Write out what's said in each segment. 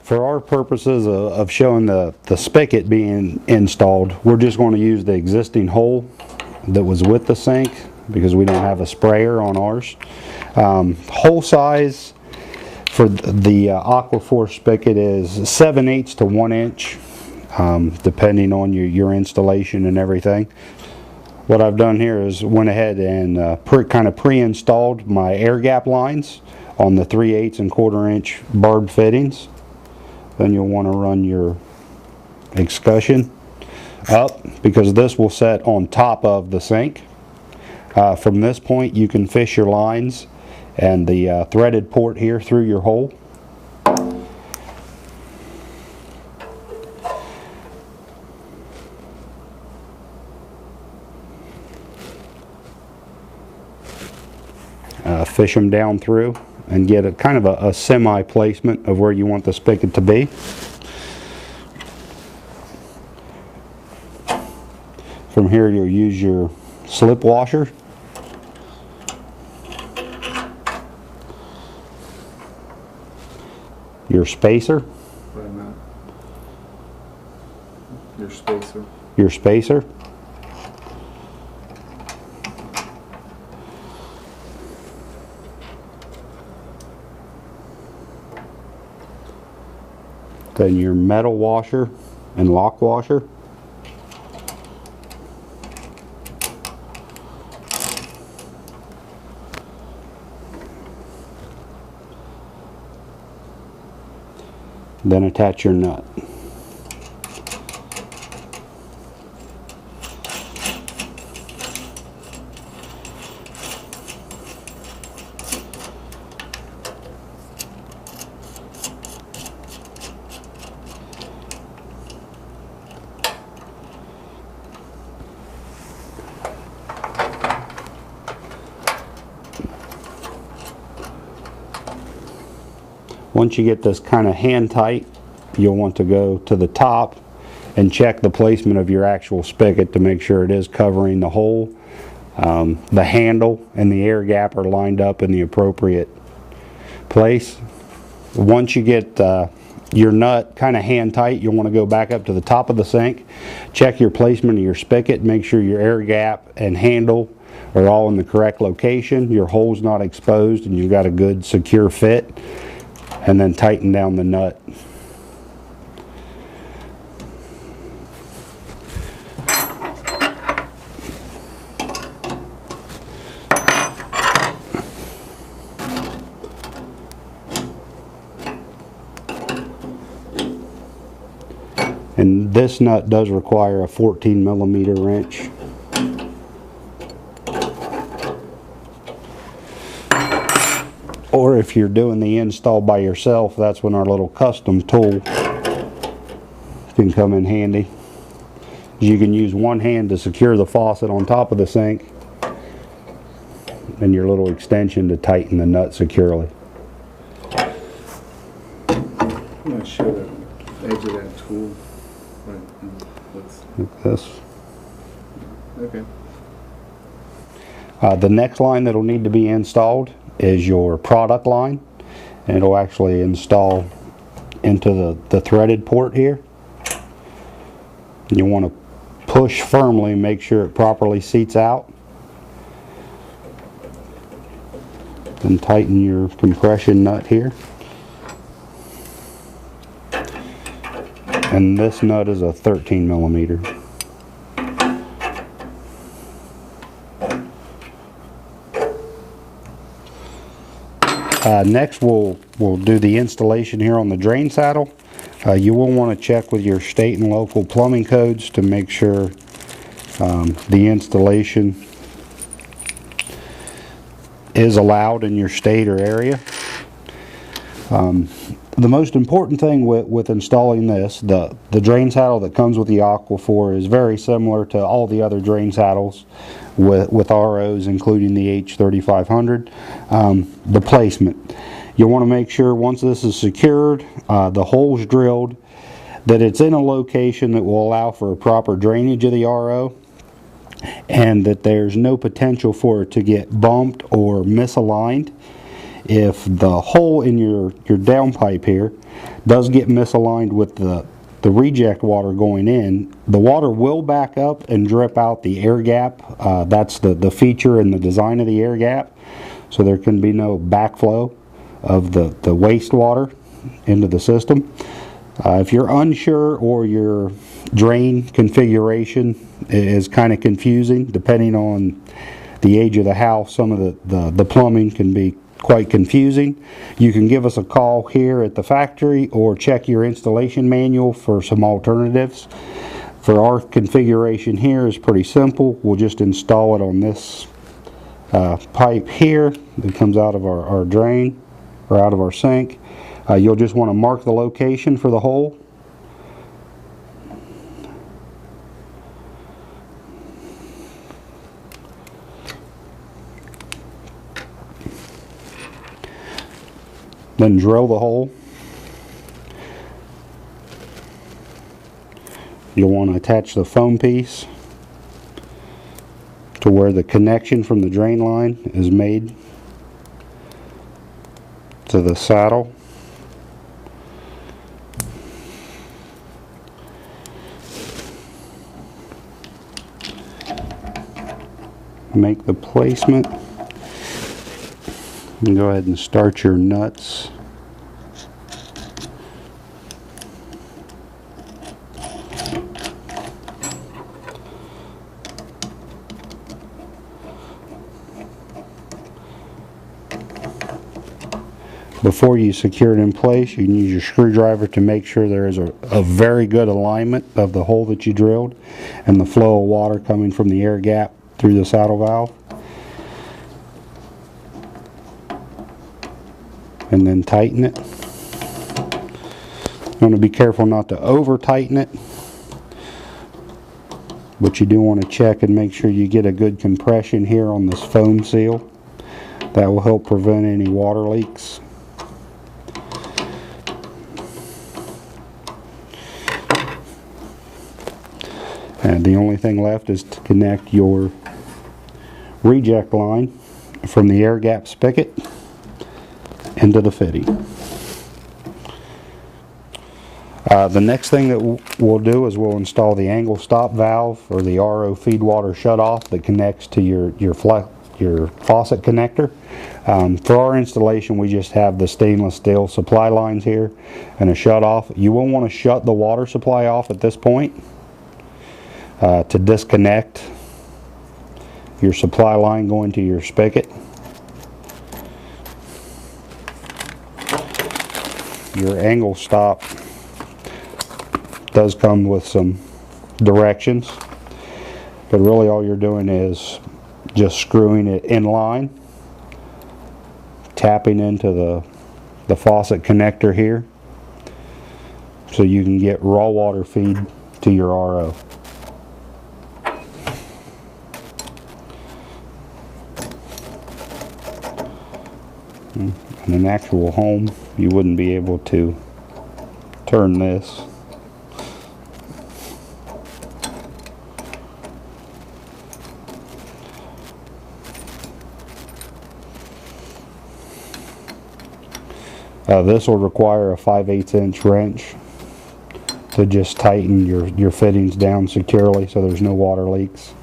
For our purposes of showing the spigot being installed, we're just going to use the existing hole that was with the sink because we don't have a sprayer on ours. Hole size for the Aquaphor spigot is 7/8 to 1 inch, depending on your installation and everything. What I've done here is went ahead and kind of pre-installed my air gap lines on the 3/8 and 1/4 inch barbed fittings. Then you'll want to run your excussion up because this will set on top of the sink. From this point you can fish your lines and the threaded port here through your hole. Fish them down through and get a kind of a semi placement of where you want the spigot to be. From here you'll use your slip washer. Your spacer. Wait a minute. Your spacer. Your spacer. Then your metal washer and lock washer. Then attach your nut. Once you get this kind of hand tight, you'll want to go to the top and check the placement of your actual spigot to make sure it is covering the hole. The handle and the air gap are lined up in the appropriate place. Once you get your nut kind of hand tight, you'll want to go back up to the top of the sink, check your placement of your spigot, make sure your air gap and handle are all in the correct location, your hole's not exposed, and you've got a good secure fit. And then tighten down the nut. And this nut does require a 14mm wrench. Or if you're doing the install by yourself, that's when our little custom tool can come in handy. You can use one hand to secure the faucet on top of the sink and your little extension to tighten the nut securely. I'm going to show the edge of that tool. Like this. Okay. The next line that will need to be installed is your product line, and it'll actually install into the threaded port here. You want to push firmly, make sure it properly seats out, then tighten your compression nut here. And this nut is a 13mm. Next we'll do the installation here on the drain saddle. You will want to check with your state and local plumbing codes to make sure the installation is allowed in your state or area. The most important thing with installing this, the drain saddle that comes with the Aquaphor is very similar to all the other drain saddles with ROs, including the H3500. The placement. You'll want to make sure once this is secured, the hole's drilled, that it's in a location that will allow for a proper drainage of the RO, and that there's no potential for it to get bumped or misaligned. if the hole in your downpipe here does get misaligned with the reject water going in, the water will back up and drip out the air gap. That's the feature and the design of the air gap, so there can be no backflow of the wastewater into the system. If you're unsure or your drain configuration is kind of confusing, depending on the age of the house, some of the plumbing can be quite confusing. You can give us a call here at the factory or check your installation manual for some alternatives. For our configuration here is pretty simple. We'll just install it on this pipe here that comes out of our drain or out of our sink. You'll just want to mark the location for the hole. Then drill the hole. You'll want to attach the foam piece to where the connection from the drain line is made to the saddle. Make the placement. And go ahead and start your nuts. Before you secure it in place, you can use your screwdriver to make sure there is a very good alignment of the hole that you drilled and the flow of water coming from the air gap through the saddle valve. And then tighten it. You want to be careful not to over tighten it, but you do want to check and make sure you get a good compression here on this foam seal. That will help prevent any water leaks. And the only thing left is to connect your reject line from the air gap spigot into the fitting. The next thing that we'll do is we'll install the angle stop valve or the RO feed water shutoff that connects to your faucet connector. For our installation, we just have the stainless steel supply lines here and a shutoff. You will want to shut the water supply off at this point to disconnect your supply line going to your spigot. Your angle stop does come with some directions, but really all you're doing is just screwing it in line, tapping into the faucet connector here so you can get raw water feed to your RO. In an actual home, you wouldn't be able to turn this. This will require a 5/8 inch wrench to just tighten your fittings down securely so there's no water leaks.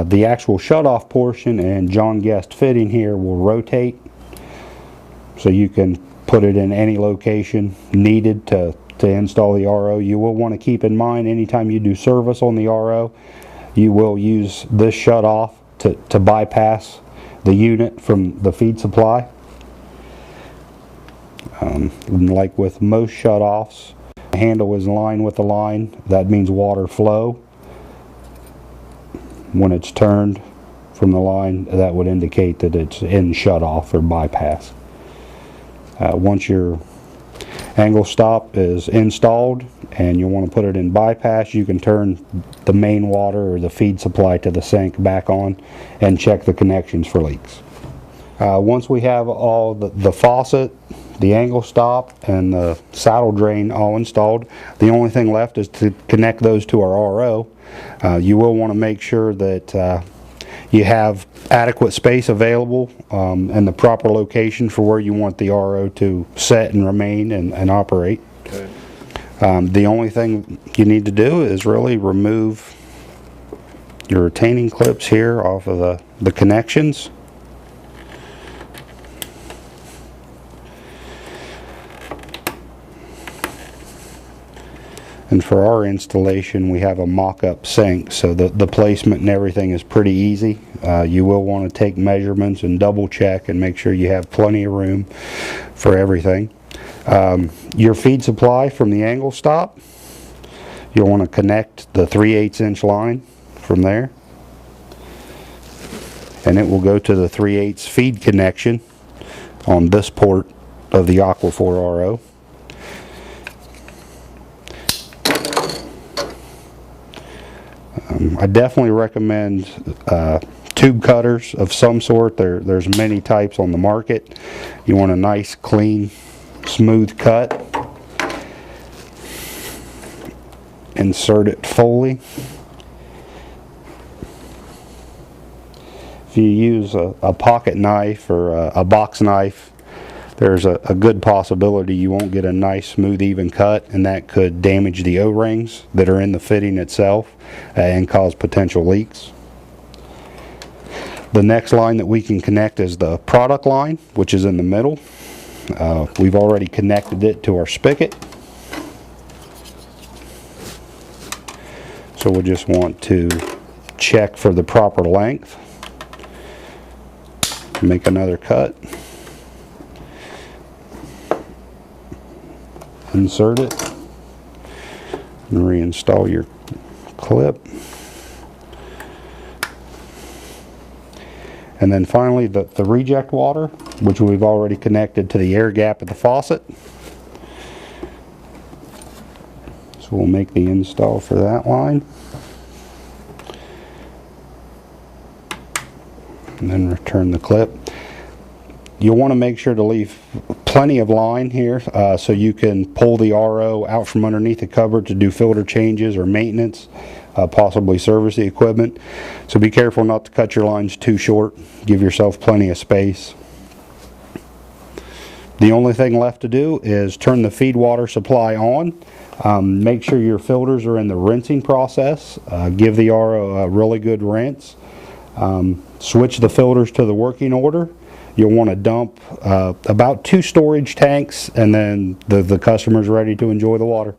The actual shutoff portion and John Guest fitting here will rotate, so you can put it in any location needed to install the RO. You will want to keep in mind anytime you do service on the RO, you will use this shutoff to bypass the unit from the feed supply. Like with most shutoffs, the handle is in line with the line. That means water flow. When it's turned from the line, that would indicate that it's in shutoff or bypass. Once your angle stop is installed and you want to put it in bypass, you can turn the main water or the feed supply to the sink back on and check the connections for leaks. Once we have all the faucet, the angle stop, and the saddle drain all installed, the only thing left is to connect those to our RO. You will want to make sure that you have adequate space available and the proper location for where you want the RO to set and remain and operate. Okay. The only thing you need to do is really remove your retaining clips here off of the connections. And for our installation, we have a mock-up sink, so the placement and everything is pretty easy. You will want to take measurements and double check and make sure you have plenty of room for everything. Your feed supply from the angle stop, you'll want to connect the 3/8 inch line from there, and it will go to the 3/8 feed connection on this port of the Aquaphor RO. I definitely recommend tube cutters of some sort. There's many types on the market. You want a nice, clean, smooth cut. Insert it fully. If you use a pocket knife or a box knife, there's a good possibility you won't get a nice, smooth, even cut, and that could damage the O-rings that are in the fitting itself and cause potential leaks. The next line that we can connect is the product line, which is in the middle. We've already connected it to our spigot. So we'll just want to check for the proper length. Make another cut. Insert it and reinstall your clip. And then finally the reject water, which we've already connected to the air gap at the faucet. So we'll make the install for that line. And then return the clip. You'll want to make sure to leave plenty of line here so you can pull the RO out from underneath the cupboard to do filter changes or maintenance, possibly service the equipment. So be careful not to cut your lines too short. Give yourself plenty of space. The only thing left to do is turn the feed water supply on. Make sure your filters are in the rinsing process. Give the RO a really good rinse. Switch the filters to the working order. You'll want to dump about 2 storage tanks, and then the customer's ready to enjoy the water.